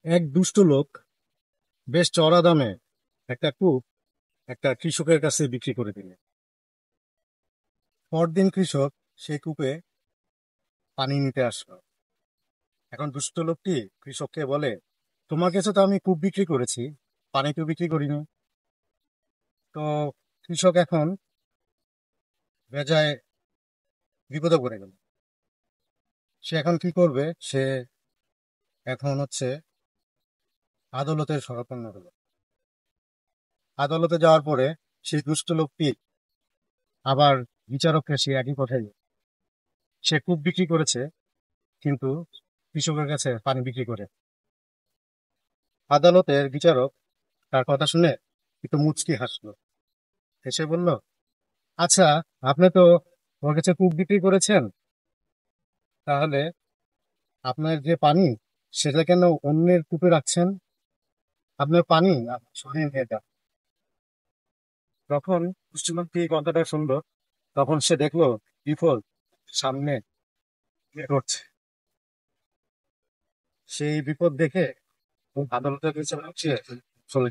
এক দুষ্ট লোক বেশ চড়া দামে একটা কূপ একটা কৃষকের কাছে বিক্রি করে দিল। পরদিন কৃষক সেই কূপে পানি নিতে আসলো। এখন দুষ্ট লোকটি কৃষককে বলে, তোমার কাছে তো আমি কূপ বিক্রি করেছি, পানি তো বিক্রি করিনি। তো কৃষক এখন বেজায় বিপদে পড়ে গেল। সে এখন কি করবে? সে এখন আদালতের শরণাপন্ন হলো। আদালতে যাওয়ার পরে সেই দুষ্ট লোকটি আবার বিচারককে সে একই কথাই বলে। সে কূপ বিক্রি করেছে, কিন্তু কৃষকের কাছে পানি বিক্রি করে। আদালতের বিচারক তার কথা শুনে একটু মুচকি হাসলো, হেসে বলল, আচ্ছা, আপনি তো ওর কাছে কূপ বিক্রি করেছেন, তাহলে আপনার যে পানি সেটা কেন অন্যের কূপে রাখছেন? আপনার পানি আপনি সরিয়ে নিয়ে যান। যখন কুষ্টিমন্ত্রী এই কথাটা শুনলো, তখন সে দেখলো বিপদ সামনে ঘটছে। সেই বিপদ দেখে আদালতের বিচারক চলে